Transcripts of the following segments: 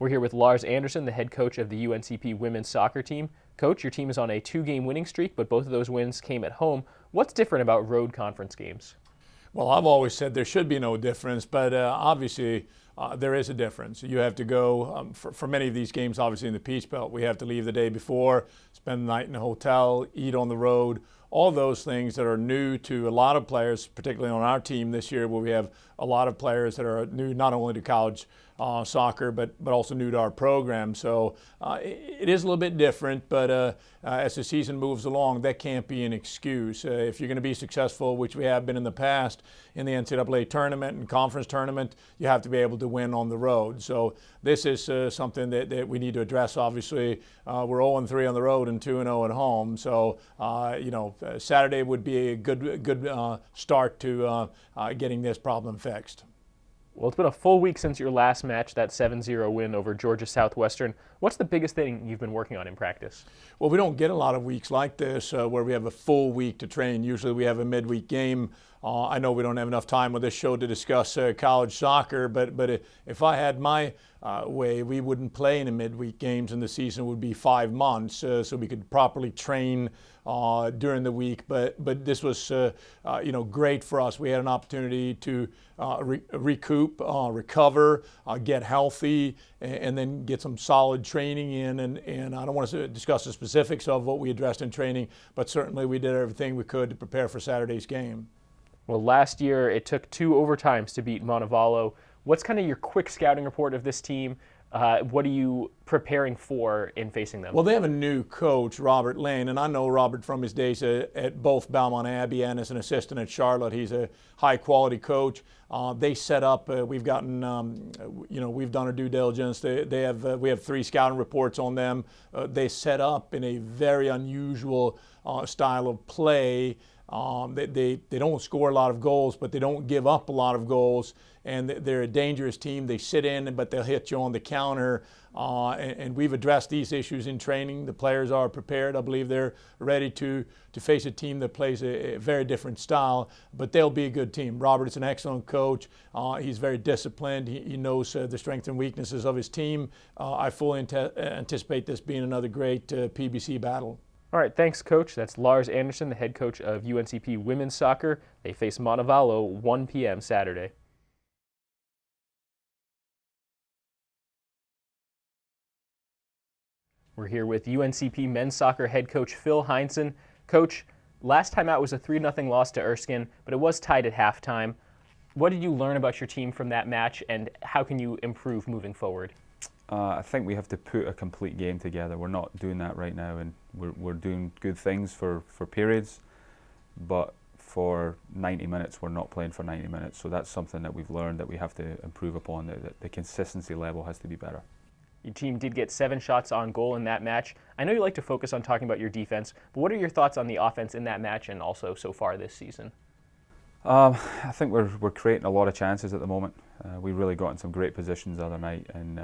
We're here with Lars Andersson, the head coach of the UNCP women's soccer team. Coach, your team is on a 2-game winning streak, but both of those wins came at home. What's different about road conference games? Well, I've always said there should be no difference, but obviously there is a difference. You have to go, for many of these games, obviously in the Peach Belt, we have to leave the day before, spend the night in a hotel, eat on the road, all those things that are new to a lot of players, particularly on our team this year, where we have a lot of players that are new not only to college soccer, but also new to our program. So it is a little bit different, but as the season moves along, that can't be an excuse. If you're going to be successful, which we have been in the past, in the NCAA tournament and conference tournament, you have to be able to win on the road. So this is something that we need to address. Obviously, we're 0-3 on the road and 2-0 at home. So, Saturday would be a good start to getting this problem fixed. Well, it's been a full week since your last match, that 7-0 win over Georgia Southwestern. What's the biggest thing you've been working on in practice? Well, we don't get a lot of weeks like this where we have a full week to train. Usually we have a midweek game. I know we don't have enough time with this show to discuss college soccer, but if I had my way, we wouldn't play in the midweek games, and the season would be 5 months, so we could properly train during the week. But this was great for us. We had an opportunity to recoup, recover, get healthy, and then get some solid training in. And I don't want to discuss the specifics of what we addressed in training, but certainly we did everything we could to prepare for Saturday's game. Well, last year it took 2 overtimes to beat Montevallo. What's kind of your quick scouting report of this team? What are you preparing for in facing them? Well, they have a new coach, Robert Lane, and I know Robert from his days at both Belmont Abbey and as an assistant at Charlotte. He's a high-quality coach. They set up. We've gotten, we've done our due diligence. We have 3 scouting reports on them. They set up in a very unusual style of play. They don't score a lot of goals, but they don't give up a lot of goals, and they're a dangerous team. They sit in, but they'll hit you on the counter, and we've addressed these issues in training. The players are prepared. I believe they're ready to face a team that plays a very different style, but they'll be a good team. Robert is an excellent coach. He's very disciplined. He knows the strengths and weaknesses of his team. I fully anticipate this being another great PBC battle. All right, thanks, Coach. That's Lars Andersson, the head coach of UNCP women's soccer. They face Montevallo 1 p.m. Saturday. We're here with UNCP men's soccer head coach Phil Hindson. Coach, last time out was a 3-0 loss to Erskine, but it was tied at halftime. What did you learn about your team from that match, and how can you improve moving forward? I think we have to put a complete game together. We're not doing that right now, and we're doing good things for periods, but for 90 minutes, we're not playing for 90 minutes. So that's something that we've learned that we have to improve upon. The consistency level has to be better. Your team did get 7 shots on goal in that match. I know you like to focus on talking about your defense, but what are your thoughts on the offense in that match and also so far this season? I think we're creating a lot of chances at the moment. We really got in some great positions the other night, and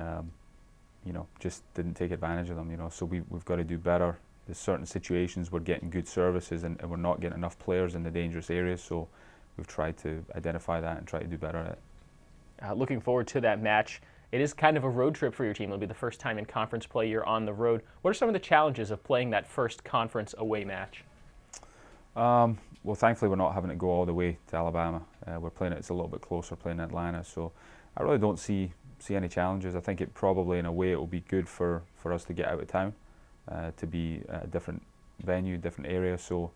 just didn't take advantage of them, so we've got to do better. There's certain situations we're getting good services and we're not getting enough players in the dangerous areas, so we've tried to identify that and try to do better at it. Looking forward to that match. It is kind of a road trip for your team. It'll be the first time in conference play you're on the road. What are some of the challenges of playing that first conference away match? Well, thankfully we're not having to go all the way to Alabama. We're playing it's a little bit closer, playing Atlanta, so I really don't see any challenges. I think it probably in a way it will be good for us to get out of town, to be at a different venue, different area, so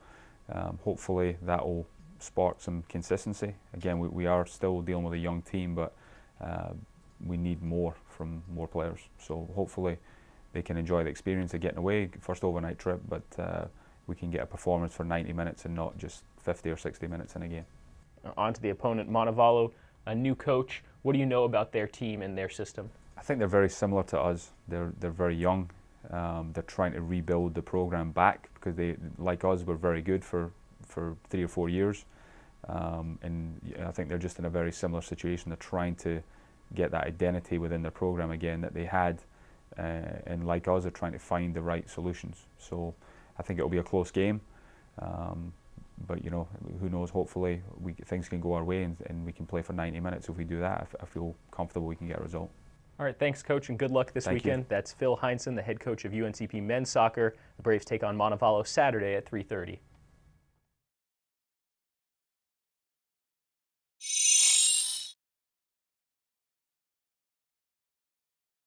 hopefully that will spark some consistency. Again, we are still dealing with a young team, but we need more from more players, so hopefully they can enjoy the experience of getting away, first overnight trip, but we can get a performance for 90 minutes and not just 50 or 60 minutes in a game. On to the opponent, Montevallo, a new coach. What do you know about their team and their system? I think they're very similar to us. They're very young. They're trying to rebuild the program back because they, like us, were very good for 3 or 4 years. And I think they're just in a very similar situation. They're trying to get that identity within their program again that they had, and like us, they're trying to find the right solutions. So I think it'll be a close game, but who knows? Hopefully things can go our way and we can play for 90 minutes. If we do that, I feel comfortable we can get a result. All right, thanks, Coach, and good luck this Thank you. weekend. That's Phil Hindson, the head coach of UNCP men's soccer. The Braves take on Montevallo Saturday at 3:30.